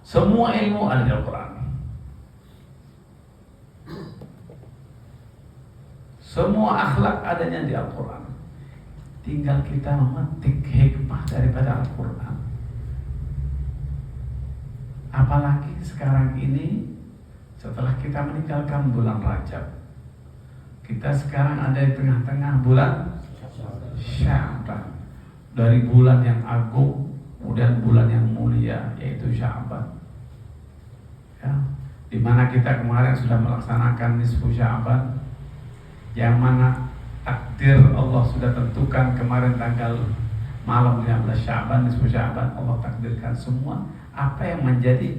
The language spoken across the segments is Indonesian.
Semua ilmu ada di Al-Quran. Semua akhlak adanya di Al-Quran. Tinggal kita memetik hikmah daripada Al-Quran. Apalagi sekarang ini setelah kita meninggalkan bulan Rajab, kita sekarang ada di tengah-tengah bulan Sya'ban. Dari bulan yang agung kemudian bulan yang mulia yaitu Sya'ban, ya, dimana kita kemarin sudah melaksanakan nisfu Sya'ban, yang mana takdir Allah sudah tentukan kemarin tanggal malam 15 Sya'ban, nisfu Sya'ban. Allah takdirkan semua apa yang menjadi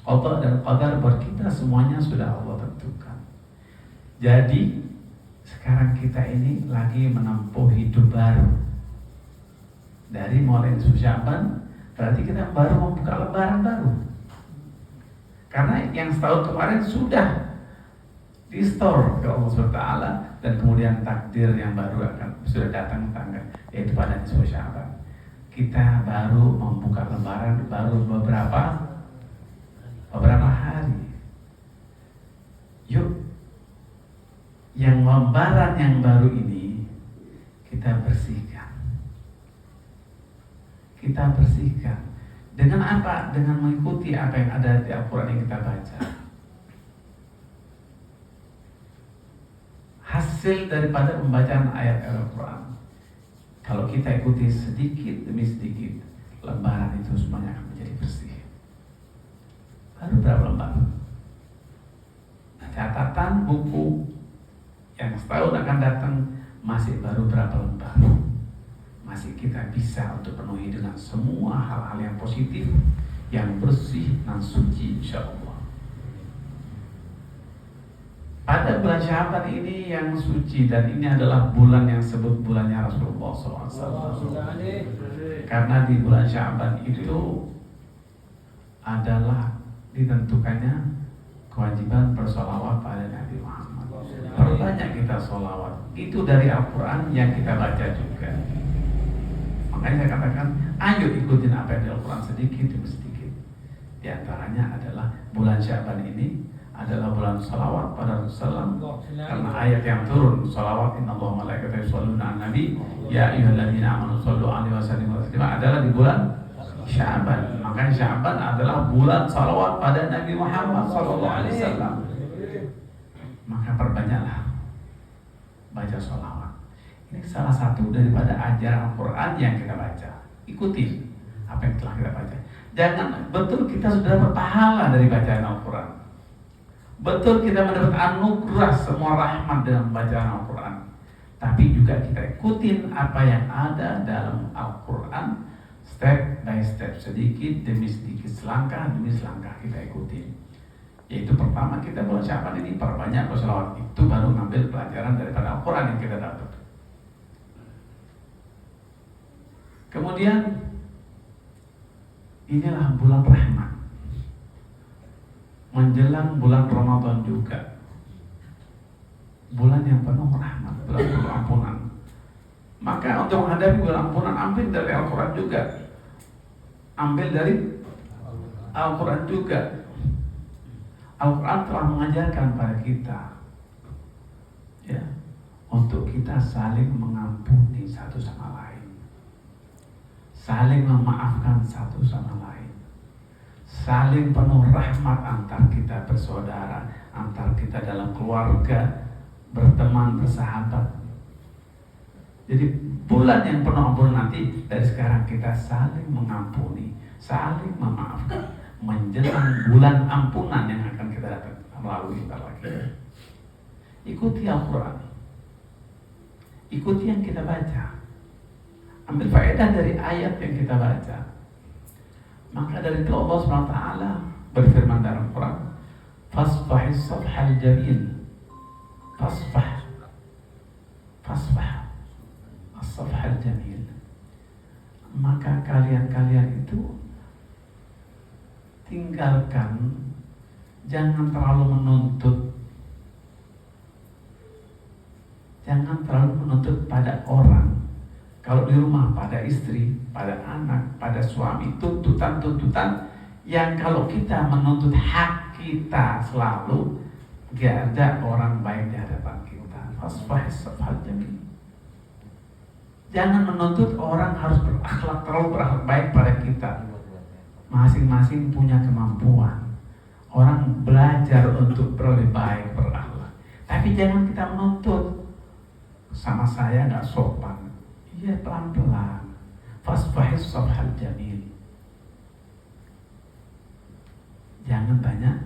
qada dan qadar buat kita, semuanya sudah Allah tentukan. Jadi sekarang kita ini lagi menempuh hidup baru. Dari mulai nisfu Sya'ban berarti kita baru membuka lembaran baru. Karena yang setahun kemarin sudah di-store ke Allah SWT, dan kemudian takdir yang baru sudah datang tanggal, yaitu pada nisfu Sya'ban. Kita baru membuka lembaran baru beberapa hari. Yuk, yang lembaran yang baru ini kita bersihkan. Kita bersihkan dengan apa? Dengan mengikuti apa yang ada di Al-Quran yang kita baca. Hasil daripada pembacaan ayat Al-Quran, kalau kita ikuti sedikit demi sedikit, lembaran itu semuanya akan menjadi bersih. Baru berapa lembar? Catatan buku yang setahun akan datang masih baru berapa lembar? Masih kita bisa untuk penuhi dengan semua hal-hal yang positif, yang bersih dan suci, insya Allah. Pada bulan Sya'ban ini yang suci, dan ini adalah bulan yang sebut bulannya Rasulullah SAW. Karena di bulan Sya'ban itu adalah ditentukannya kewajiban bersolawat pada Nabi Muhammad. Perbanyak kita solawat. Itu dari Al-Quran yang kita baca juga. Makanya saya katakan, ayo ikutin apa yang di Al-Quran sedikit demi sedikit. Di antaranya adalah bulan Sya'ban ini adalah bulan salawat pada Rasulullah, karena ayat yang turun salawat innallaha malaikatahu yusholluna 'alan nabi ya ayyuhalladzina amanu shollu 'alaihi wa sallimu taslima adalah di bulan Sya'ban. Makanya Sya'ban adalah bulan salawat pada Nabi Muhammad SAW. Maka perbanyaklah baca salawat. Ini salah satu daripada ajaran Al-Quran yang kita baca. Ikuti apa yang telah kita baca. Jangan, betul kita sudah dapat pahala dari bacaan Al-Quran. Betul kita mendapat anugerah semua rahmat dalam bacaan Al-Quran. Tapi juga kita ikutin apa yang ada dalam Al-Quran, step by step, sedikit demi sedikit, selangkah demi selangkah kita ikutin. Yaitu pertama, kita bulan Sya'ban ini perbanyak berselawat. Itu baru ngambil pelajaran daripada Al-Quran yang kita dapat. Kemudian inilah bulan rahmat, menjelang bulan Ramadan juga, bulan yang penuh rahmat, bulan penuh ampunan. Maka untuk menghadapi bulan ampunan, ambil dari Al-Quran juga, ambil dari Al-Quran juga. Al-Quran telah mengajarkan pada kita, ya, untuk kita saling mengampuni satu sama lain, saling memaafkan satu sama lain, saling penuh rahmat antar kita bersaudara, antar kita dalam keluarga, berteman, bersahabat. Jadi bulan yang penuh ampunan nanti, dari sekarang kita saling mengampuni, saling memaafkan, menjelang bulan ampunan yang akan kita datang melalui sebentar lagi. Ikuti Al-Quran, ikuti yang kita baca, ambil faedah dari ayat yang kita baca. Maka dari itu Allah SWT berfirman dalam Al-Quran, fasfahis safhal jamil, fasfah as-safhal jamil. Maka kalian itu tinggalkan, jangan terlalu menuntut, jangan terlalu menuntut pada orang. Kalau di rumah pada istri, pada anak, pada suami, tuntutan-tuntutan yang kalau kita menuntut hak kita selalu, gak ada orang baik di hadapan kita. Fasfahis safhal jamil. Jangan menuntut orang harus terlalu berakhlak baik pada kita. Masing-masing punya kemampuan. Orang belajar untuk lebih baik berakhlak. Tapi jangan kita menuntut. Sama saya gak sopan. Iya, pelan-pelan. Fasfahis safhal jamil. Jangan banyak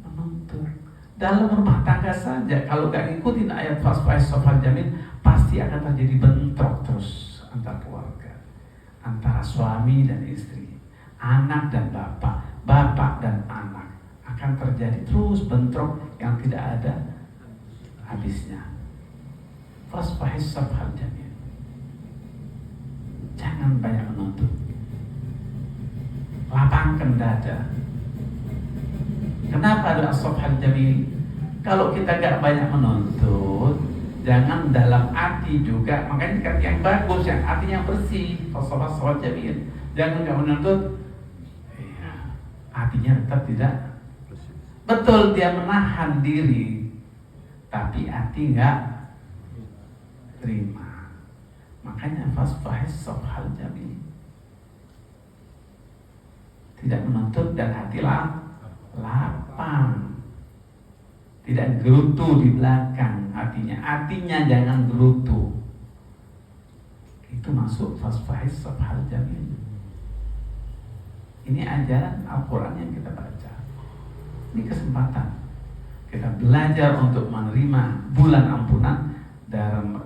menuntut. Dalam rumah tangga saja, kalau gak ngikutin ayat fasfahis safhal jamil, pasti akan terjadi bentrok terus antar keluarga, antara suami dan istri, anak dan bapak, bapak dan anak. Akan terjadi terus bentrok yang tidak ada habisnya. Fasfahis safhal jamil. Jangan banyak menuntut. Lapangkan dada. Kenapa ada as-safhal jamil? Kalau kita gak banyak menuntut, jangan dalam hati juga. Makanya kan yang bagus, yang hatinya bersih, as-safhal jamil. Jangan gak menuntut, hatinya tetap tidak betul, dia menahan diri, tapi hati gak terima. Makanya fasfahis safhal jamil. Tidak menuntut dan hati lapang, tidak gerutu di belakang hatinya jangan gerutu. Itu masuk fasfahis safhal jamil. Ini ajaran Al-Quran yang kita baca. Ini kesempatan kita belajar untuk menerima bulan ampunan. Dalam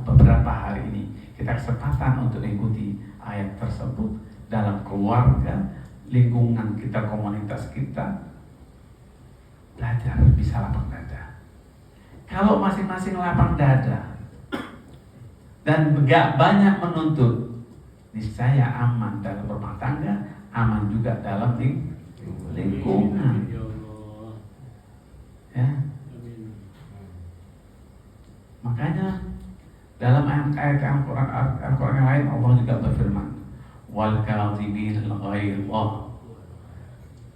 beberapa hari ini kita kesempatan untuk mengikuti ayat tersebut dalam keluarga, lingkungan kita, komunitas kita. Belajar bisa lapang dada. Kalau masing-masing lapang dada dan gak banyak menuntut, niscaya aman dalam rumah tangga, aman juga dalam lingkungan. Ya. Makanya dalam ayat Al-Quran yang lain Allah juga berfirman, wal kadhimin al-ghaidh,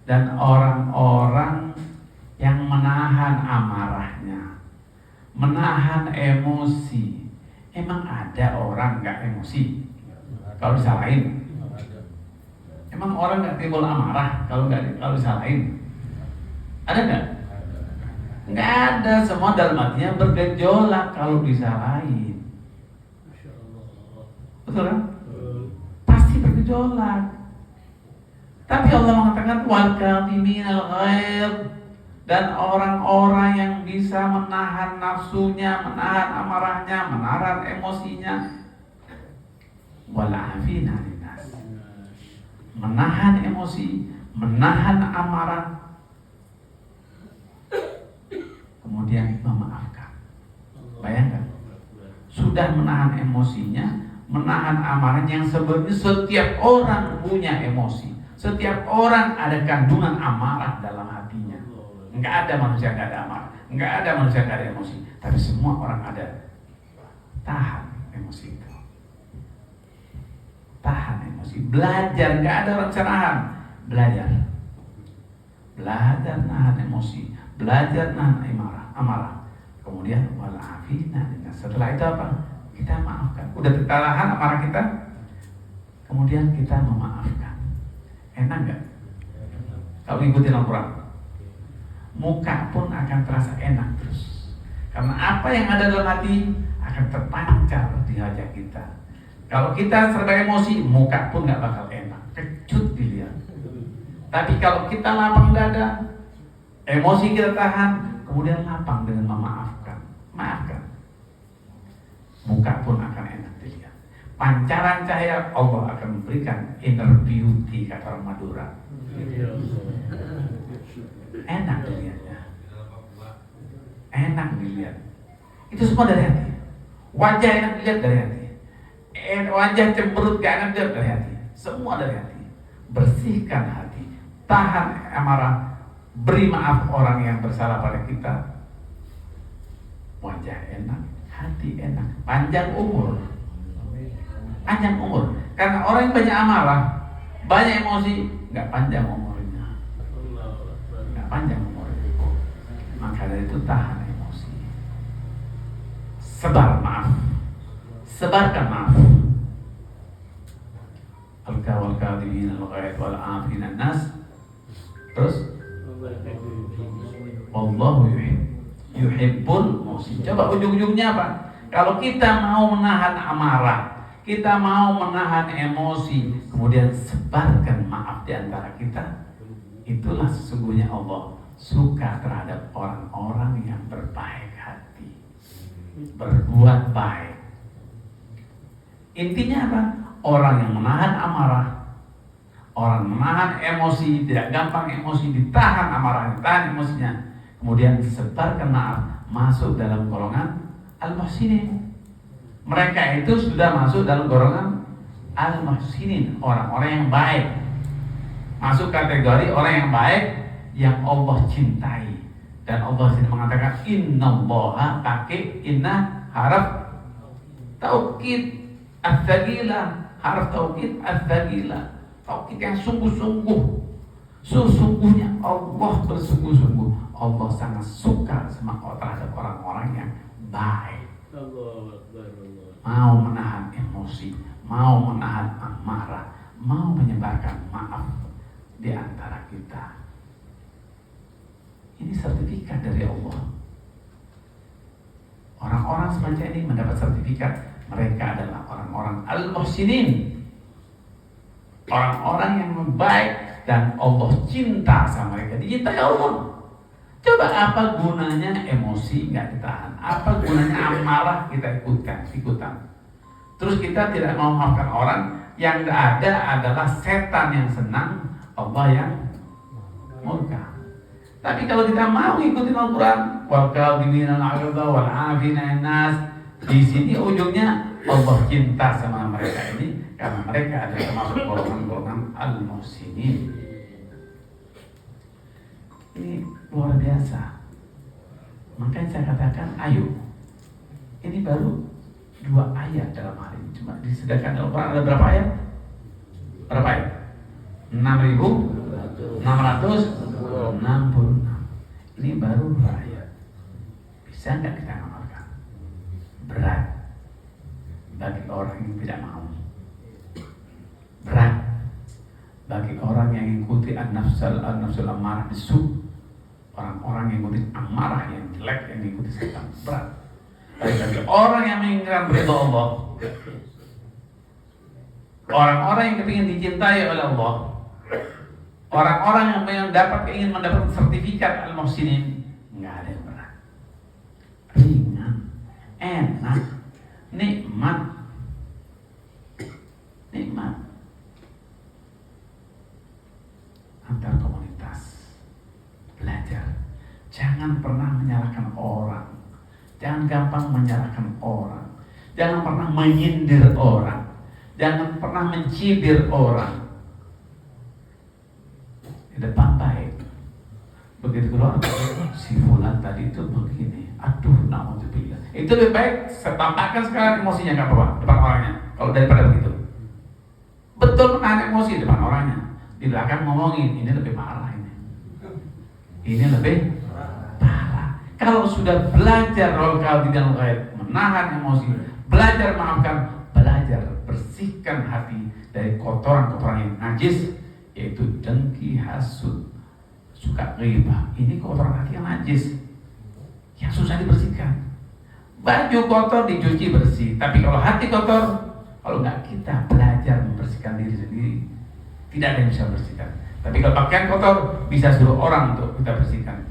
dan orang-orang yang menahan amarahnya, menahan emosi. Emang ada orang gak emosi kalau disalahin? Emang orang gak timbul amarah kalau disalahin? Ada gak? Gak ada, semua dalam hatinya bergejolak kalau disalahin. Betul kan? Pasti bergejolak. Tapi Allah mengatakan wal kadhimin al-ghaidh, dan orang-orang yang bisa menahan nafsunya, menahan amarahnya, menahan emosinya, wal afina linnas, menahan emosi, menahan amarah, kemudian memaafkan. Bayangkan, sudah menahan emosinya, menahan amarahnya, yang sebenarnya setiap orang punya emosi, setiap orang ada kandungan amarah dalam hatinya. Enggak ada manusia enggak ada amarah, enggak ada manusia enggak ada emosi, tapi semua orang ada. Tahan emosi itu, tahan emosi, belajar. Enggak ada orang cerahan, belajar nahan emosi, belajar nahan amarah. Kemudian wal afina, setelah itu apa? Kita maafkan. Udah kita tahan amarah kita, kemudian kita memaafkan. Enak enggak? Kalau ikutin Al-Quran, muka pun akan terasa enak terus. Karena apa yang ada dalam hati akan terpancar di wajah kita. Kalau kita serba emosi, muka pun gak bakal enak, kecut dilihat. Tapi kalau kita lapang dada, emosi kita tahan, kemudian lapang dengan memaafkan, maafkan, muka pun akan enak dilihat. Pancaran cahaya Allah akan memberikan inner beauty, kata orang Madura. Enak dilihatnya, enak dilihat. Itu semua dari hati. Wajah enak dilihat dari hati. Wajah cemberut gak enak dilihat dari hati. Semua dari hati. Bersihkan hati, tahan amarah, beri maaf orang yang bersalah pada kita. Wajah enak, hati enak, panjang umur. Panjang umur. Karena orang yang banyak amarah, banyak emosi, gak panjang umurnya. panjang umurnya. Maka dari itu tahan emosi. Sebar maaf. Sebarkan maaf. Al-kadhimin al-ghaid wal-'afin an-nas. Terus Wallahu yuhibbul muhsin. Coba ujung-ujungnya apa? Kalau kita mau menahan amarah, kita mau menahan emosi, kemudian sebarkan maaf di antara kita, itulah sesungguhnya Allah suka terhadap orang-orang yang berbaik hati, berbuat baik. Intinya apa? Orang yang menahan amarah, orang menahan emosi, tidak gampang emosi, ditahan amarahnya, ditahan emosinya, kemudian sebarkan maaf, masuk dalam golongan al-muhsinin. Mereka itu sudah masuk dalam golongan al-muhsinin, orang-orang yang baik, masuk kategori orang yang baik yang Allah cintai. Dan Allah sendiri mengatakan innallaha, pakai inna haraf taukid ats-tsaqilah, haraf taukid ats-tsaqilah, taukid yang sungguh-sungguh. Sesungguhnya Allah bersungguh-sungguh, Allah sangat suka sama terhadap orang-orang yang baik. Mau menahan emosi, mau menahan amarah, mau menyebarkan maaf di antara kita. Ini sertifikat dari Allah. Orang-orang semacam ini mendapat sertifikat, mereka adalah orang-orang al-muhsinin, orang-orang yang baik, dan Allah cinta sama mereka, dicintai Allah. Coba apa gunanya emosi nggak ditahan? Apa gunanya amarah kita ikutan? Terus kita tidak mau memaafkan orang, yang ada adalah setan yang senang, Allah yang murka. Tapi kalau kita mau ikutin Al-Quran, wal kadhimin al-'aidha wal 'afina an-nas, di sini ujungnya Allah cinta sama mereka ini karena mereka adalah termasuk golongan-golongan al-muhsinin. Ini luar biasa. Makanya saya katakan, ayo. Ini baru 2 ayat dalam hal ini. Cuma disediakan dalam Al-Quran ada berapa ayat? Berapa ayat? 6.666. Ini baru 2 ayat. Bisa nggak kita amalkan? Berat bagi orang yang tidak mau. Berat bagi orang yang mengikuti an-nafsul amarah bisu. Orang-orang yang mengikuti amarah yang jelek, yang mengikuti setan, berat. Bagi orang yang menginginkan ridha Allah, orang-orang yang kepingin dicintai oleh Allah, orang-orang yang ingin mendapat sertifikat al-muhsinin, nggak ada yang berat, ringan, enak, nikmat. Antar komunitas belajar, jangan pernah menyalahkan orang, jangan gampang menyalahkan orang, jangan pernah menyindir orang, jangan pernah mencibir orang. Di depan baik, begitu keluar si fulan tadi itu begini, aduh naudzubillah, itu lebih baik saya tampakkan sekarang emosinya nggak apa-apa depan orangnya, kalau daripada begitu. Betul, menahan emosi depan orangnya, di belakang ngomongin, ini lebih parah. Ini lebih parah. Kalau sudah belajar rol kalbi dan ghaib, menahan emosi, belajar maafkan, belajar bersihkan hati dari kotoran-kotoran yang najis, yaitu dengki, hasud, suka ghibah. Ini kotoran hati yang najis, yang susah dibersihkan. Baju kotor dicuci bersih, tapi kalau hati kotor, kalau nggak kita belajar membersihkan diri sendiri, tidak ada yang bisa bersihkan. Tapi kalau pakaian kotor, bisa suruh orang untuk kita membersihkan.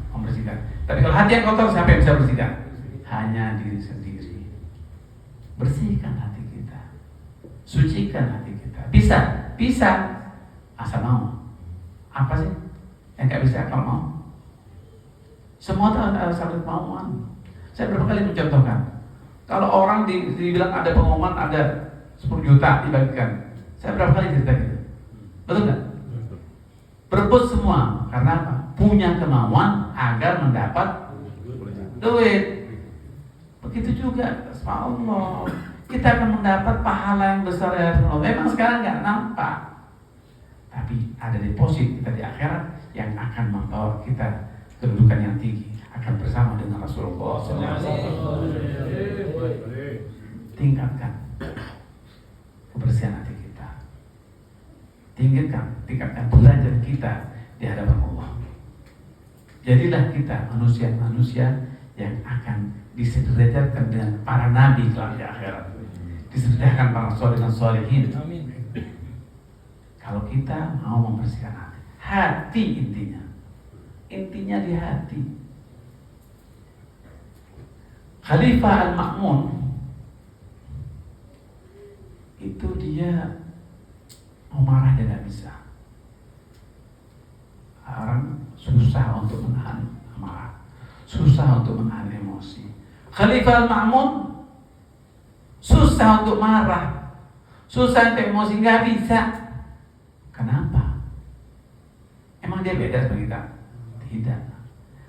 Tapi kalau hati yang kotor, siapa yang bisa bersihkan? Hanya diri sendiri. Bersihkan hati kita, sucikan hati kita. Bisa, asal mau. Apa sih yang nggak bisa kalau mau? Semua ada satu kemauan. Saya berapa kali mencontohkan, kalau orang dibilang ada pengumuman ada 10 juta dibagikan, saya berapa kali cerita gitu, betul nggak? Berebut semua, karena apa? Punya kemauan agar mendapat duit. Begitu juga, subhanallah, kita akan mendapat pahala yang besar dari Allah. Memang sekarang nggak nampak, tapi ada deposit kita di akhirat yang akan membawa kita kedudukan yang tinggi, akan bersama dengan Rasulullah SAW. Tingkatkan kebersihan hati kita, tingkatkan derajat kita di hadapan Allah. Jadilah kita manusia-manusia yang akan disederajatkan dengan para nabi kelak di akhirat, disederajatkan para sholihin. Kalau kita mau membersihkan hati intinya di hati. Khalifah Al-Ma'mun itu dia mau marah dia tidak bisa. Orang susah untuk menahan amarah, susah untuk menahan emosi. Khalifah Al-Ma'mun susah untuk marah, susah untuk emosi, nggak bisa. Kenapa? Emang dia beda sama kita? Tidak.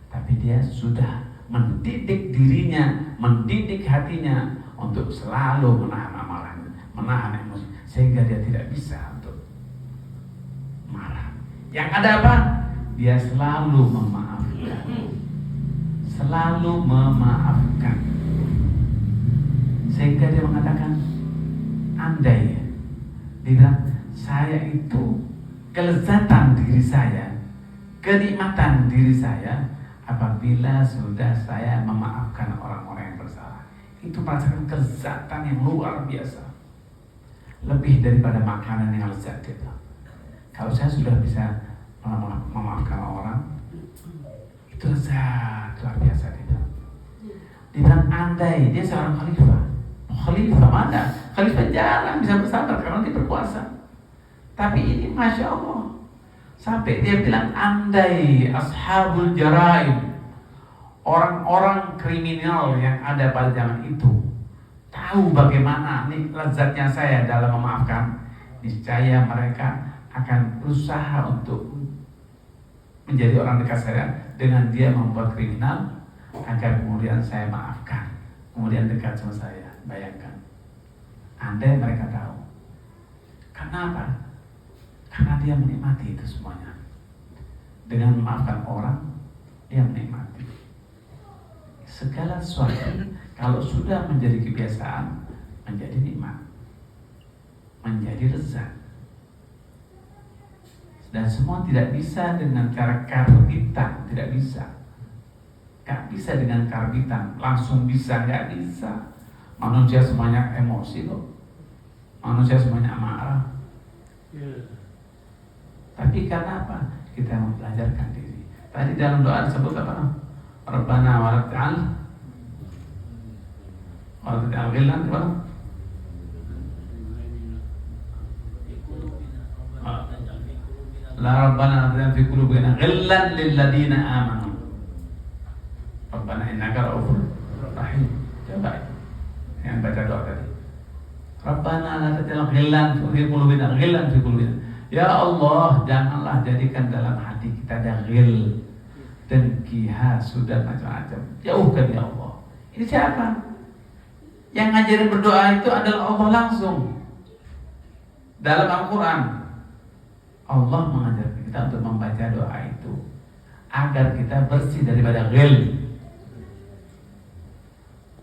Tapi dia sudah mendidik dirinya, mendidik hatinya untuk selalu menahan amarahnya, menahan emosi, sehingga dia tidak bisa untuk marah. Yang ada apa? Dia selalu memaafkan, selalu memaafkan, sehingga dia mengatakan, andai dia bilang, saya itu kelezatan diri saya, kenikmatan diri saya apabila sudah saya memaafkan orang-orang yang bersalah. Itu merasakan kelezatan yang luar biasa, lebih daripada makanan yang lezat itu. Kalau saya sudah bisa memaafkan orang, itu lezat luar biasa itu. Dia bilang, andai dia seorang khalifah mana? Khalifah jarang bisa bersabar karena dia berkuasa. Tapi ini Masya Allah, sampai dia bilang, andai ashabul jaraim, orang-orang kriminal yang ada pada zaman itu tahu bagaimana nih lezatnya saya dalam memaafkan, niscaya mereka akan berusaha untuk menjadi orang dekat saya dengan dia membuat kriminal, agar kemudian saya maafkan, kemudian dekat sama saya. Bayangkan, andai mereka tahu. Kenapa? Karena dia menikmati itu semuanya. Dengan memaafkan orang, dia menikmati segala sesuatu. Kalau sudah menjadi kebiasaan, menjadi nikmat, menjadi lezat. Dan semua tidak bisa dengan cara karbitan, tidak bisa. Gak bisa dengan karbitan, langsung bisa, gak bisa. Manusia semuanya emosi kok. Manusia semuanya amarah. Tapi karena apa? Kita mempelajarkan diri. Tadi dalam doa disebut apa? Rabbana wa la taj'al ghillan apa? La Rabbana la taj'al fi qulubina ghillan lil ladina amanu. Rabbana innaka ra'ufur rahim. Coba yang baca doa tadi. Rabbana la taj'al ghillan fi qulubina ghillan fi qulubina. Ya Allah, janganlah jadikan dalam hati kita ada ghil, dengki, hasud dan macam-macam. Jauhkan ya Allah. Ini siapa? Yang ngajarin berdoa itu adalah Allah langsung. Dalam Al-Quran, Allah mengajarkan kita untuk membaca doa itu agar kita bersih daripada ghil.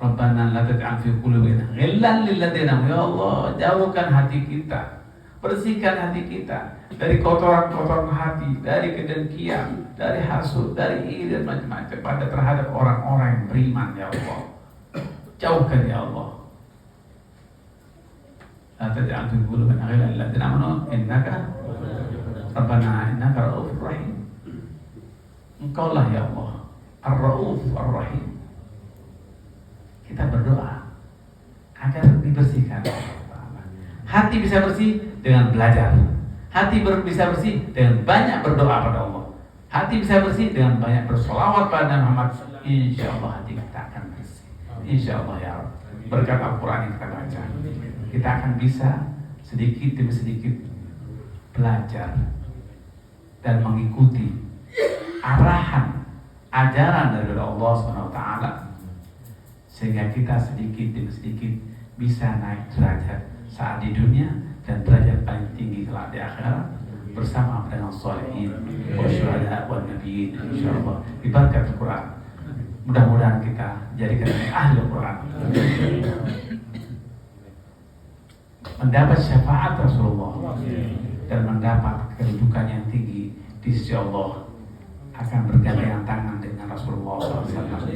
Rabbana la taj'al fi qulubina ghillan lil ladzina amanu. Ya Allah, jauhkan hati kita, bersihkan hati kita dari kotoran-kotoran hati, dari kedengkian, dari hasud, dari iri dan macam-macam pada terhadap orang-orang yang beriman ya Allah. Jauhkan ya Allah. La taj'al fi qulubina ghillan lil ladzina amanu innaka Rabbana innaka ra'ufur rahim. Engkaulah ya Allah Ar-Ra'uf Ar-Rahim. Kita berdoa agar dibersihkan. Hati bisa bersih dengan belajar. Hati bisa bersih dengan banyak berdoa pada Allah. Hati bisa bersih dengan banyak bersolawat pada Muhammad. Insya Allah hati kita akan bersih. Insya Allah ya Rabb. Berkat Al-Quran yang kita baca, kita akan bisa sedikit demi sedikit belajar dan mengikuti arahan ajaran dari Allah SWT, sehingga kita sedikit demi sedikit bisa naik derajat saat di dunia dan derajat paling tinggi kelak di akhirat. bersama dengan sholihin wa syuhada wa nabiyyin insyaallah di berkat Al-Quran. Mudah-mudahan kita jadikan ahli Al-Quran, mendapat syafaat Rasulullah dan mendapat kedudukan yang tinggi di sisi Allah, akan bergandengan tangan dengan Rasulullah SAW.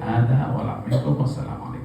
Ada walaupun wassalamualaikum.